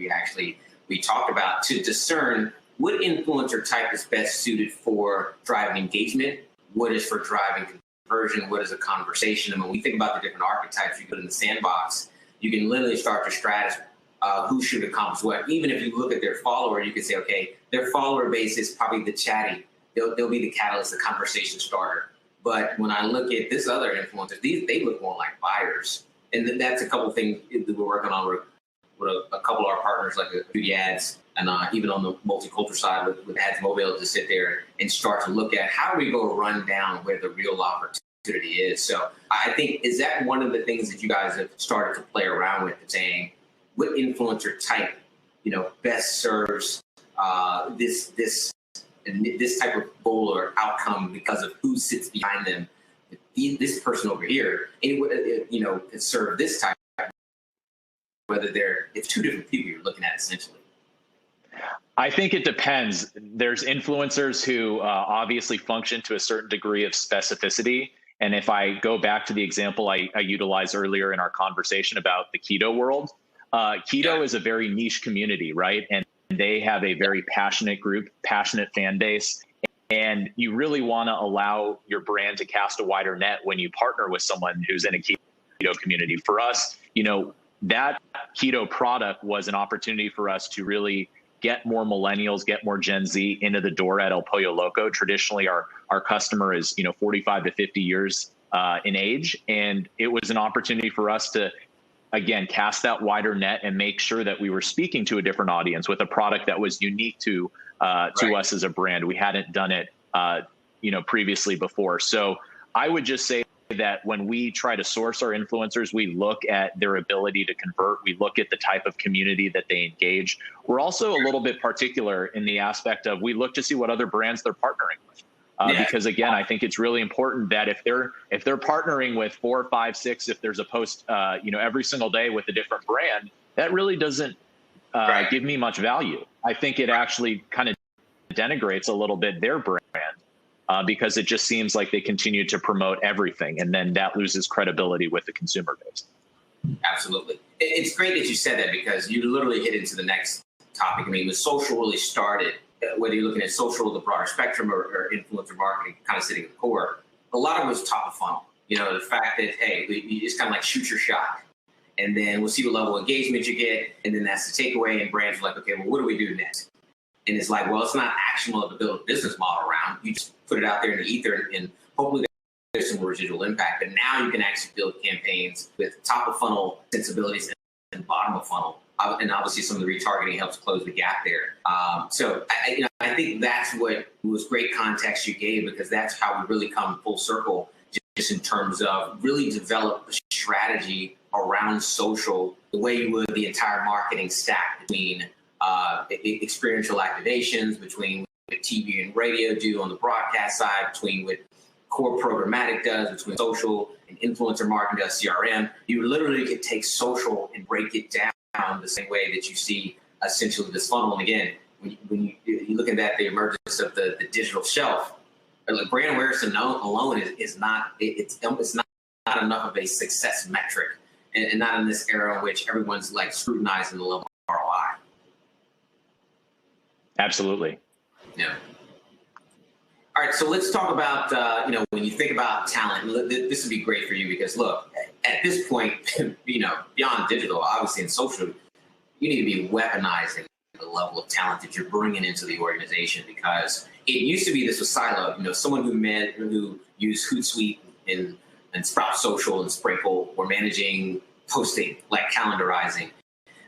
[SPEAKER 2] we talked about, to discern what influencer type is best suited for driving engagement, what is for driving conversion, what is a conversation. And when we think about the different archetypes you put in the sandbox, you can literally start to strategize who should accomplish what. Even if you look at their follower, you can say, okay, their follower base is probably the chatty. They'll be the catalyst, the conversation starter. But when I look at this other influencers, they look more like buyers. And that's a couple of things that we're working on with a couple of our partners, like Beauty Ads, and even on the multicultural side with Ads Mobile, to sit there and start to look at how do we go run down where the real opportunity is. So I think, is that one of the things that you guys have started to play around with, saying what influencer type, best serves this type of goal or outcome because of who sits behind them. This person over here, can serve this type, whether it's two different people you're looking at essentially.
[SPEAKER 3] I think it depends. There's influencers who obviously function to a certain degree of specificity. And if I go back to the example I utilized earlier in our conversation about the keto world, keto is a very niche community, right? And they have a very passionate group, passionate fan base. And you really want to allow your brand to cast a wider net when you partner with someone who's in a keto community. For us, that keto product was an opportunity for us to really get more millennials, get more Gen Z into the door at El Pollo Loco. Traditionally, our customer is 45 to 50 years in age. And it was an opportunity for us to, again, cast that wider net and make sure that we were speaking to a different audience with a product that was unique to us as a brand. We hadn't done it, previously before. So I would just say that when we try to source our influencers, we look at their ability to convert. We look at the type of community that they engage. We're also a little bit particular in the aspect of, we look to see what other brands they're partnering with. Because again, I think it's really important that if they're partnering with 4, 5, 6, if there's a post, every single day with a different brand, that really doesn't give me much value. I think it actually kind of denigrates a little bit their brand because it just seems like they continue to promote everything, and then that loses credibility with the consumer base.
[SPEAKER 2] Absolutely. It's great that you said that, because you literally hit into the next topic. I mean, when social really started, whether you're looking at social, the broader spectrum, or influencer marketing kind of sitting at the core, a lot of it was top of funnel. The fact that, hey, you just kind of like shoot your shot, and then we'll see what level of engagement you get, and then that's the takeaway, and brands are like, okay, well, what do we do next? And it's like, well, it's not actionable to build a business model around. You just put it out there in the ether, and hopefully there's some residual impact. But now you can actually build campaigns with top of funnel sensibilities and bottom of funnel. And obviously some of the retargeting helps close the gap there. So I think that's what was great context you gave, because that's how we really come full circle, just in terms of really develop a strategy around social the way you would the entire marketing stack, between experiential activations, between what TV and radio do on the broadcast side, between what core programmatic does, between social and influencer marketing does, CRM. You literally could take social and break it down the same way that you see essentially this funnel. And again, when you look at that, the emergence of the digital shelf, like brand awareness alone is not enough of a success metric, and not in this era in which everyone's like scrutinizing the level of ROI.
[SPEAKER 3] Absolutely.
[SPEAKER 2] Yeah. All right, so let's talk about, when you think about talent, this would be great for you because, look, at this point, beyond digital, obviously, and social, you need to be weaponizing the level of talent that you're bringing into the organization, because it used to be this was siloed. Someone who used Hootsuite and Sprout Social and Sprinkle were managing posting, like calendarizing.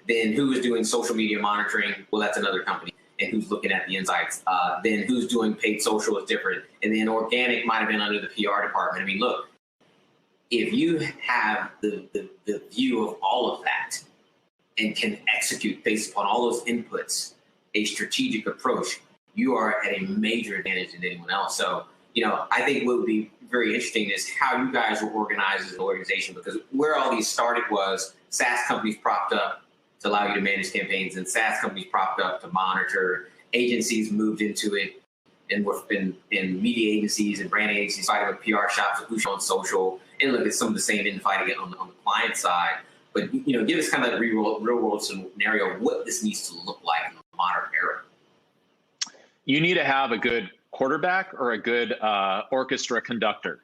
[SPEAKER 2] Then who was doing social media monitoring? Well, that's another company. And who's looking at the insights. Then who's doing paid social is different. And then organic might have been under the PR department. I mean, look, if you have the view of all of that and can execute based upon all those inputs, a strategic approach, you are at a major advantage than anyone else. So, I think what would be very interesting is how you guys were organized as an organization, because where all these started was SaaS companies propped up to allow you to manage campaigns, and SaaS companies propped up to monitor. Agencies moved into it, and we've been in media agencies and brand agencies fighting with PR shops with who's on social, and look at some of the same infighting on the client side. But give us kind of a real world scenario of what this needs to look like in the modern era.
[SPEAKER 3] You need to have a good quarterback or a good orchestra conductor.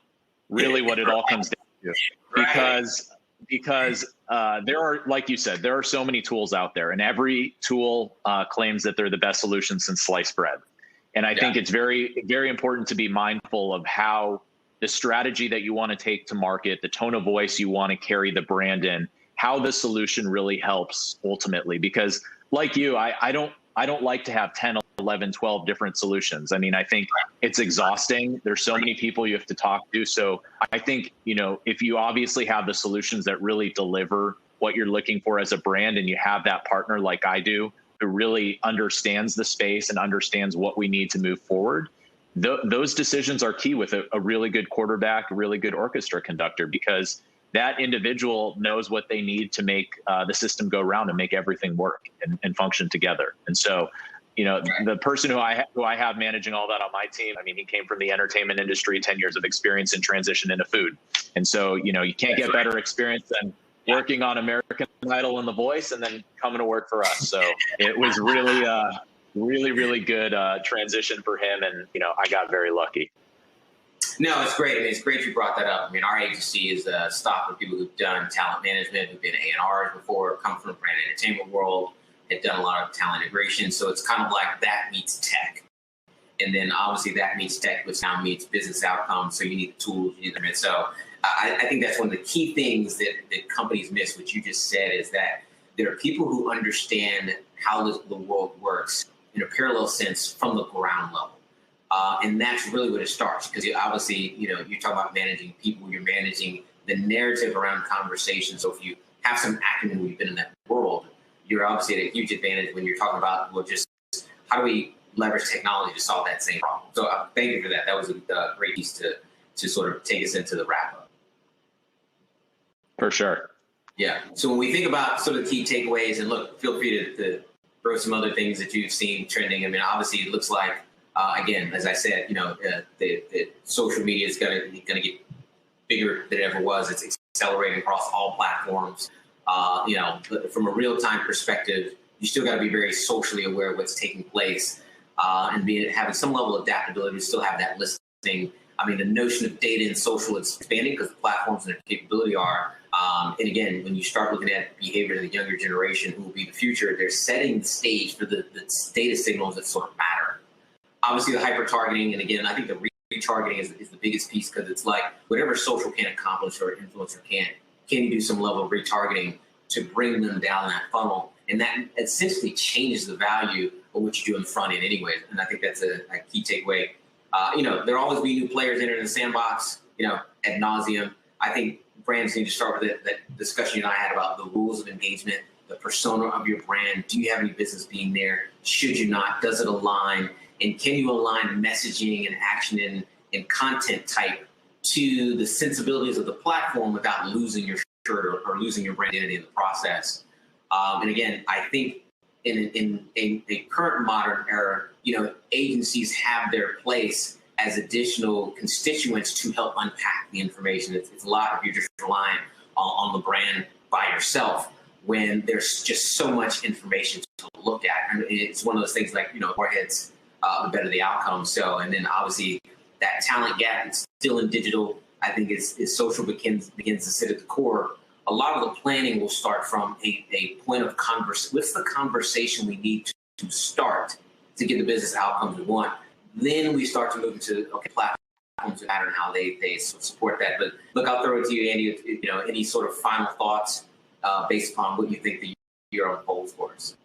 [SPEAKER 3] Really, what it all comes down to, because there are, like you said, there are so many tools out there, and every tool claims that they're the best solution since sliced bread. And I think it's very, very important to be mindful of how the strategy that you want to take to market, the tone of voice you want to carry the brand in, how the solution really helps ultimately. Because like you, I don't like to have 10, 11, 12 different solutions. I mean, I think it's exhausting. There's so many people you have to talk to. So I think, if you obviously have the solutions that really deliver what you're looking for as a brand, and you have that partner like I do, who really understands the space and understands what we need to move forward, those decisions are key with a really good quarterback, a really good orchestra conductor, because that individual knows what they need to make the system go round and make everything work and function together. And so, the person who I have managing all that on my team, I mean, he came from the entertainment industry, 10 years of experience in transition into food. And so, you can't get better experience than working on American Idol and The Voice and then coming to work for us. So it was really, really good transition for him. And, I got very lucky.
[SPEAKER 2] No, it's great. I mean, it's great you brought that up. I mean, our agency is stocked with people who've done talent management, who've been A&Rs before, come from the brand entertainment world, have done a lot of talent integration. So it's kind of like that meets tech. And then obviously that meets tech, which now meets business outcomes. So you need the tools, you need them. And so I think that's one of the key things that companies miss, what you just said, is that there are people who understand how the world works in a parallel sense from the ground level. And that's really where it starts, because obviously, you're talking about managing people, you're managing the narrative around conversation. So if you have some acumen when you've been in that world, you're obviously at a huge advantage when you're talking about, well, just how do we leverage technology to solve that same problem? So thank you for that. That was a great piece to sort of take us into the wrap up.
[SPEAKER 3] For sure.
[SPEAKER 2] Yeah. So when we think about sort of key takeaways, and look, feel free to throw some other things that you've seen trending. I mean, obviously it looks like, again, as I said, the social media is going to get bigger than it ever was. It's accelerating across all platforms. From a real-time perspective, you still got to be very socially aware of what's taking place, and having some level of adaptability to still have that listening. I mean, the notion of data and social is expanding because the platforms and their capability are. And again, when you start looking at behavior of the younger generation, who will be the future, they're setting the stage for the data signals that sort of matter. Obviously, the hyper-targeting, and again, I think the retargeting is the biggest piece, because it's like whatever social can accomplish or influencer can you do some level of retargeting to bring them down that funnel? And that essentially changes the value of what you do in the front end anyways. And I think that's a key takeaway. There'll always be new players entering the sandbox, ad nauseum. I think brands need to start with that discussion you and I had about the rules of engagement, the persona of your brand. Do you have any business being there? Should you not? Does it align? And can you align messaging and action and content type to the sensibilities of the platform without losing your shirt or losing your brand identity in the process. And again, I think in a current modern era, agencies have their place as additional constituents to help unpack the information. It's a lot if you're just relying on the brand by yourself when there's just so much information to look at. And it's one of those things like, more heads, the better the outcome. So, and then obviously that talent gap is still in digital. I think is social begins to sit at the core. A lot of the planning will start from a point of conversation. What's the conversation we need to start to get the business outcomes we want? Then we start to move into platforms and how they support that. But look, I'll throw it to you, Andy. Any sort of final thoughts based upon what you think the year unfolds for us?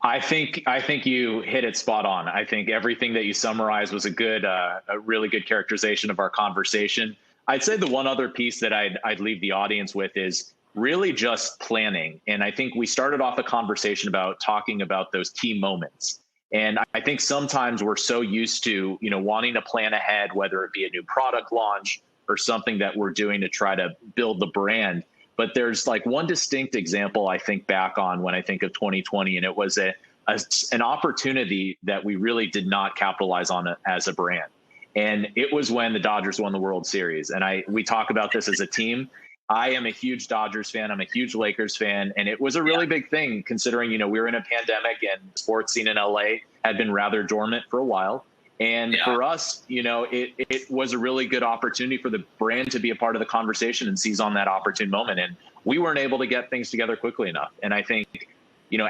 [SPEAKER 3] I think you hit it spot on. I think everything that you summarized was a really good characterization of our conversation. I'd say the one other piece that I'd leave the audience with is really just planning. And I think we started off a conversation about talking about those key moments. And I think sometimes we're so used to, wanting to plan ahead, whether it be a new product launch or something that we're doing to try to build the brand. But there's like one distinct example I think back on when I think of 2020, and it was an opportunity that we really did not capitalize on as a brand. And it was when the Dodgers won the World Series. And we talk about this as a team. I am a huge Dodgers fan. I'm a huge Lakers fan. And it was a really big thing considering, we were in a pandemic and the sports scene in LA had been rather dormant for a while. And for us, it was a really good opportunity for the brand to be a part of the conversation and seize on that opportune moment. And we weren't able to get things together quickly enough. And I think,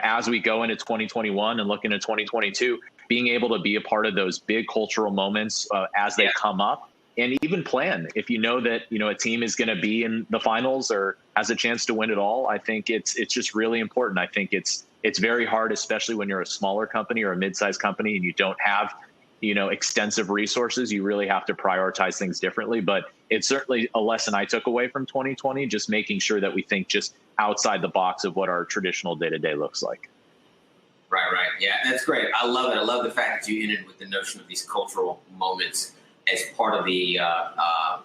[SPEAKER 3] as we go into 2021 and look into 2022, being able to be a part of those big cultural moments as they come up, and even plan if you know that a team is going to be in the finals or has a chance to win it all. I think it's just really important. I think it's very hard, especially when you're a smaller company or a mid-sized company and you don't have extensive resources. You really have to prioritize things differently. But it's certainly a lesson I took away from 2020, just making sure that we think just outside the box of what our traditional day-to-day looks like.
[SPEAKER 2] Right. Yeah, that's great. I love it. I love the fact that you ended with the notion of these cultural moments as part of the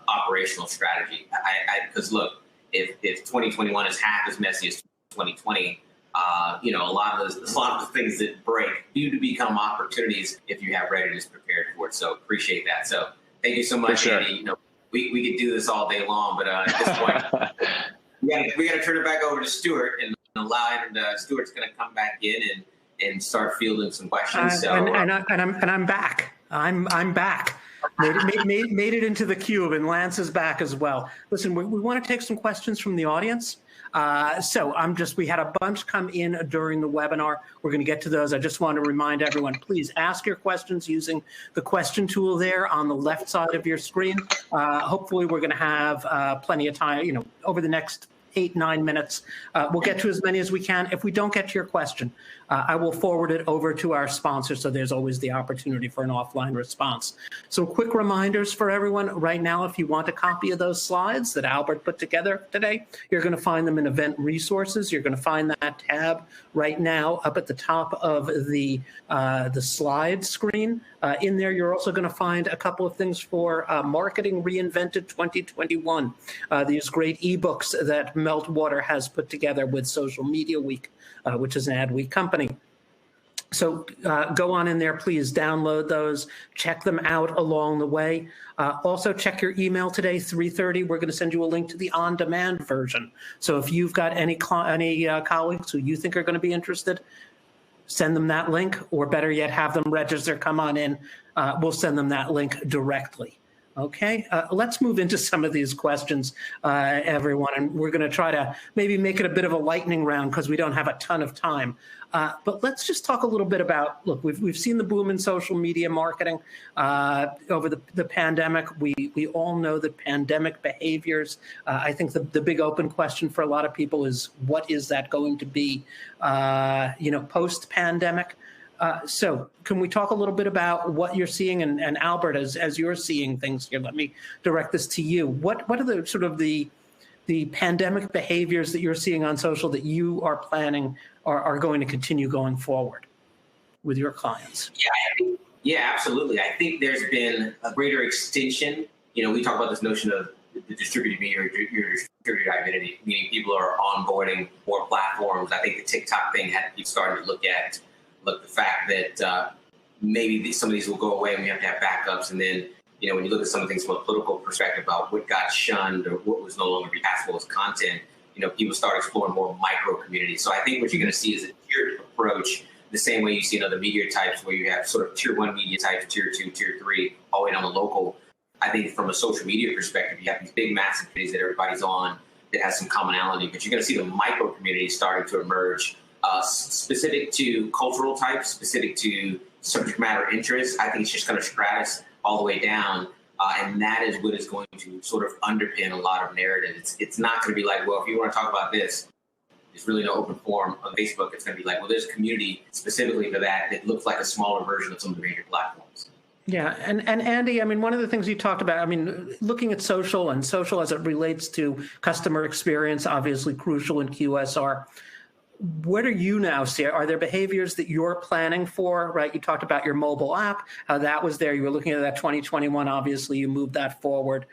[SPEAKER 2] operational strategy. Because look, if 2021 is half as messy as 2020, a lot of the things that break do to become opportunities if you have readiness prepared for it. So appreciate that. So thank you so much,
[SPEAKER 3] sure.
[SPEAKER 2] Andy. We could do this all day long, but at this point, we got to turn it back over to Stuart and allow him. Stuart's going to come back in and start fielding some questions.
[SPEAKER 1] I'm back. I'm back. Made it into the cube, and Lance is back as well. Listen, we want to take some questions from the audience. We had a bunch come in during the webinar. We're going to get to those. I just want to remind everyone, please ask your questions using the question tool there on the left side of your screen. Hopefully we're going to have plenty of time, over the next 8-9 minutes. We'll get to as many as we can. If we don't get to your question, I will forward it over to our sponsor, so there's always the opportunity for an offline response. Some quick reminders for everyone. Right now, if you want a copy of those slides that Albert put together today, you're going to find them in Event Resources. You're going to find that tab right now up at the top of the slide screen. In there, you're also going to find a couple of things for Marketing Reinvented 2021, these great ebooks that Meltwater has put together with Social Media Week, which is an ADWEEK company. So go on in there, please download those, check them out along the way. Also check your email today, 3:30. We're going to send you a link to the on-demand version. So if you've got any colleagues who you think are going to be interested, send them that link, or better yet, have them register, come on in. We'll send them that link directly. Okay, let's move into some of these questions, everyone, and we're going to try to maybe make it a bit of a lightning round because we don't have a ton of time. But let's just talk a little bit about, look, we've seen the boom in social media marketing over the pandemic. We all know that pandemic behaviors, I think the big open question for a lot of people is, what is that going to be, post-pandemic? So can we talk a little bit about what you're seeing, and Albert, as you're seeing things here, let me direct this to you. What are the sort of the pandemic behaviors that you're seeing on social that you are planning are going to continue going forward with your clients?
[SPEAKER 2] Yeah, absolutely. I think there's been a greater extension we talk about this notion of the distributed media or your distributed identity, meaning people are onboarding more platforms. I think the TikTok thing had people starting to look the fact that maybe some of these will go away and we have to have backups. And then, when you look at some of the things from a political perspective about what got shunned or what was no longer be passable as content, people start exploring more micro communities. So I think what you're going to see is a tiered approach, the same way you see in other media types where you have sort of tier 1 media types, tier 2, tier 3, all the way down to local. I think from a social media perspective, you have these big, massive communities that everybody's on that has some commonality, but you're going to see the micro communities starting to emerge, specific to cultural types, specific to subject matter interests. I think it's just going to stratus all the way down, and that is what is going to sort of underpin a lot of narrative. It's not going to be like, well, if you want to talk about this, there's really no open forum on Facebook. It's going to be like, well, there's a community specifically for that that looks like a smaller version of some of the major platforms.
[SPEAKER 1] Yeah, and Andy, I mean, one of the things you talked about, I mean, looking at social and social as it relates to customer experience, obviously crucial in QSR. What are you now seeing? Are there behaviors that you're planning for, right? You talked about your mobile app, how that was there. You were looking at that 2021, obviously you moved that forward.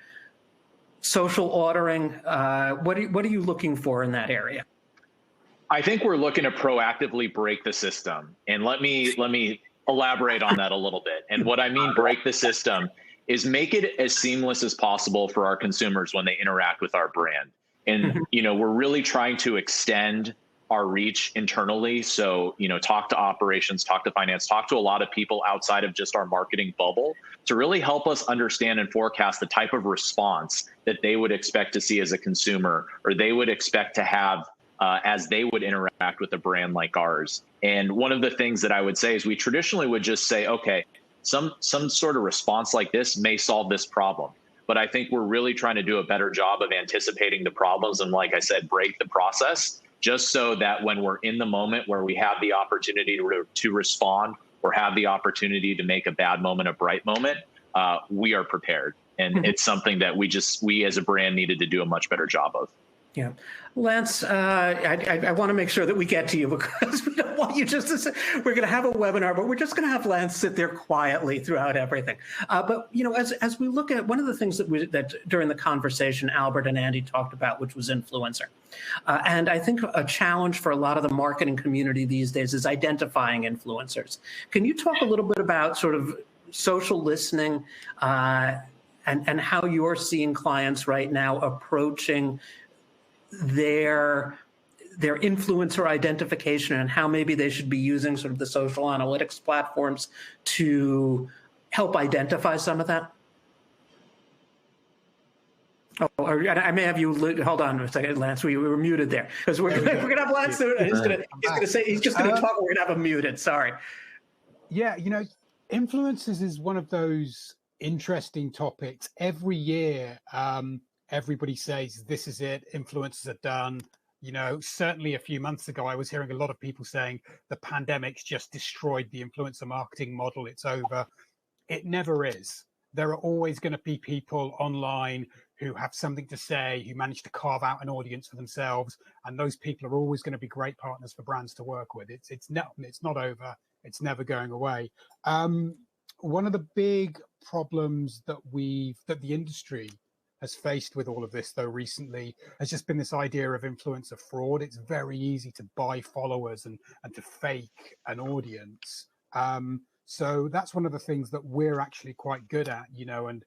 [SPEAKER 1] Social ordering, what are you looking for in that area?
[SPEAKER 3] I think we're looking to proactively break the system. And let me elaborate on that a little bit. And what I mean break the system is make it as seamless as possible for our consumers when they interact with our brand. And, we're really trying to extend our reach internally. So, talk to operations, talk to finance, talk to a lot of people outside of just our marketing bubble to really help us understand and forecast the type of response that they would expect to see as a consumer, or they would expect to have as they would interact with a brand like ours. And one of the things that I would say is we traditionally would just say, okay, some sort of response like this may solve this problem. But I think we're really trying to do a better job of anticipating the problems and, like I said, break the process, just so that when we're in the moment where we have the opportunity to respond or have the opportunity to make a bad moment a bright moment, we are prepared. And it's something that we as a brand needed to do a much better job of.
[SPEAKER 1] Yeah. Lance, I want to make sure that we get to you because we don't want you just to say, we're going to have a webinar, but we're just going to have Lance sit there quietly throughout everything. But, as we look at one of the things that during the conversation, Albert and Andy talked about, which was influencer. And I think a challenge for a lot of the marketing community these days is identifying influencers. Can you talk a little bit about sort of social listening and how you're seeing clients right now approaching their influencer identification and how maybe they should be using sort of the social analytics platforms to help identify some of that? Oh, I may have you. Hold on a second, Lance. We were muted there because we're going to have Lance. He's just going to talk. We're going to have him muted. Sorry.
[SPEAKER 4] Yeah, influencers is one of those interesting topics. Every year, everybody says this is it. Influencers are done. Certainly a few months ago, I was hearing a lot of people saying the pandemic's just destroyed the influencer marketing model. It's over. It never is. There are always going to be people online who have something to say, who manage to carve out an audience for themselves, and those people are always going to be great partners for brands to work with. It's not over. It's never going away. One of the big problems that the industry has faced with all of this, though, recently has just been this idea of influencer fraud. It's very easy to buy followers and to fake an audience. So that's one of the things that we're actually quite good at, and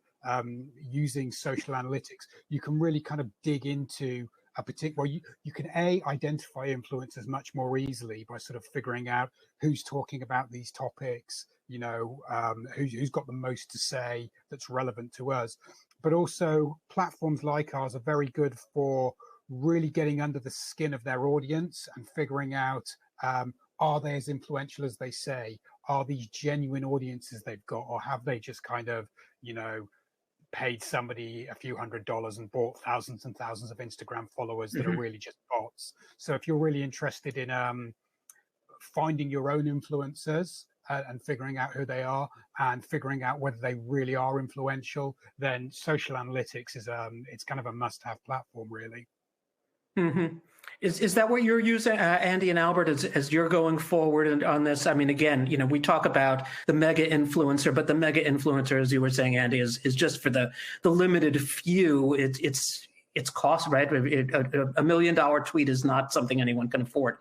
[SPEAKER 4] using social analytics, you can really kind of dig into a particular, you can identify influencers much more easily by sort of figuring out who's talking about these topics, who's got the most to say that's relevant to us. But also platforms like ours are very good for really getting under the skin of their audience and figuring out, are they as influential as they say? Are these genuine audiences they've got, or have they just kind of, paid somebody a few $100s and bought thousands and thousands of Instagram followers that are really just bots? So if you're really interested in finding your own influencers and figuring out who they are and figuring out whether they really are influential, then social analytics is it's kind of a must-have platform, really.
[SPEAKER 1] Is that what you're using, Andy and Albert, as you're going forward on this? I mean, again, we talk about the mega influencer, but the mega influencer, as you were saying, Andy, is just for the limited few. It's cost, right? A $1 million tweet is not something anyone can afford,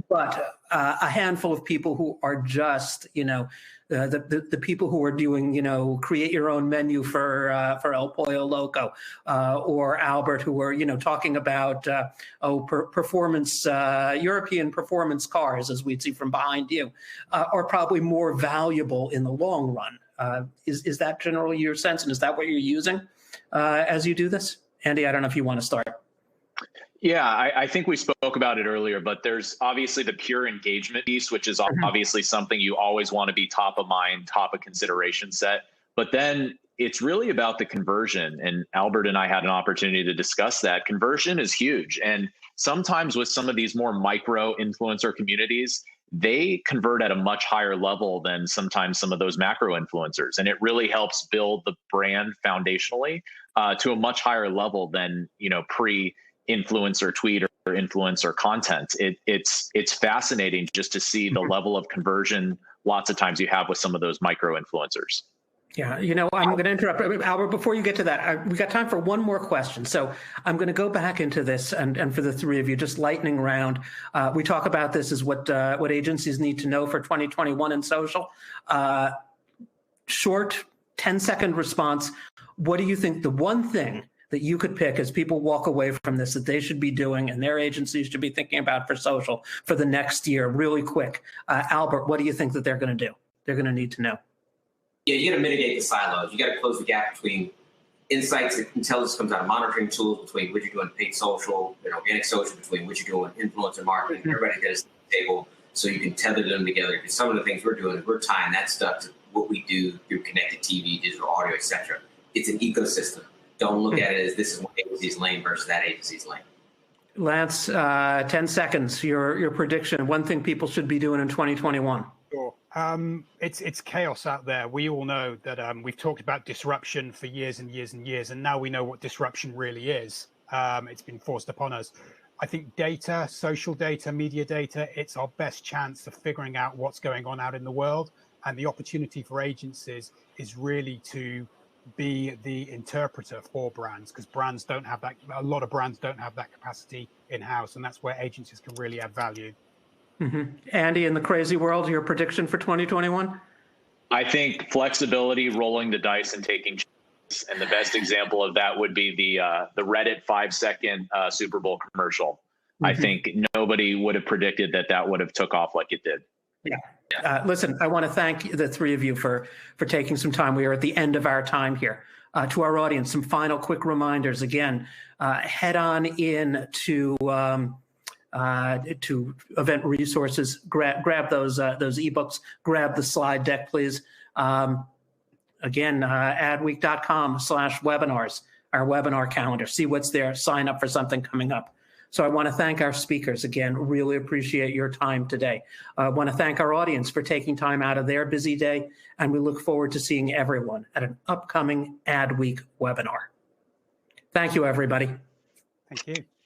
[SPEAKER 1] but a handful of people who are just, the people who are doing, create your own menu for El Pollo Loco, or Albert, who are, talking about, performance, European performance cars, as we'd see from behind you, are probably more valuable in the long run. Is that generally your sense? And is that what you're using as you do this? Andy, I don't know if you want to start.
[SPEAKER 3] Yeah, I think we spoke about it earlier, but there's obviously the pure engagement piece, which is obviously something you always want to be top of mind, top of consideration set. But then it's really about the conversion. And Albert and I had an opportunity to discuss that. Conversion is huge. And sometimes with some of these more micro influencer communities, they convert at a much higher level than sometimes some of those macro influencers. And it really helps build the brand foundationally to a much higher level than, pre-influencer tweet or influencer content. It's fascinating just to see the level of conversion lots of times you have with some of those micro influencers.
[SPEAKER 1] Yeah, I'm going to interrupt. Albert, before you get to that, we got time for one more question. So I'm going to go back into this, and for the three of you, just lightning round. We talk about this as what agencies need to know for 2021 in social. Short, 10-second response. What do you think the one thing that you could pick as people walk away from this that they should be doing and their agencies should be thinking about for social for the next year? Really quick. Albert, what do you think that they're going to do? They're going to need to know.
[SPEAKER 2] Yeah, you got to mitigate the silos. You got to close the gap between insights and intelligence comes out of monitoring tools, between what you're doing paid social and organic social, between what you're doing influencer marketing. Everybody gets to the table so you can tether them together. Because some of the things we're doing, we're tying that stuff to what we do through connected TV, digital audio, etc. It's an ecosystem. Don't look at it as this is one agency's lane versus that agency's lane.
[SPEAKER 1] Lance, 10 seconds. Your prediction. One thing people should be doing in 2021.
[SPEAKER 4] Sure. It's chaos out there. We all know that we've talked about disruption for years and years and years, and now we know what disruption really is. It's been forced upon us. I think data, social data, media data, it's our best chance of figuring out what's going on out in the world. And the opportunity for agencies is really to be the interpreter for brands, because brands don't have that. A lot of brands don't have that capacity in-house, and that's where agencies can really add value.
[SPEAKER 1] Andy, in the crazy world, your prediction for 2021?
[SPEAKER 3] I think flexibility, rolling the dice, and taking chances. And the best example of that would be the Reddit 5-second Super Bowl commercial. I think nobody would have predicted that would have took off like it did.
[SPEAKER 1] Yeah. Listen, I want to thank the three of you for taking some time. We are at the end of our time here. To our audience, some final quick reminders. Again, head on in to event resources, grab those ebooks, grab the slide deck, please. Again, adweek.com/webinars, our webinar calendar. See what's there, sign up for something coming up. So I want to thank our speakers again. Really appreciate your time today. I want to thank our audience for taking time out of their busy day, and we look forward to seeing everyone at an upcoming AdWeek webinar. Thank you, everybody.
[SPEAKER 4] Thank you.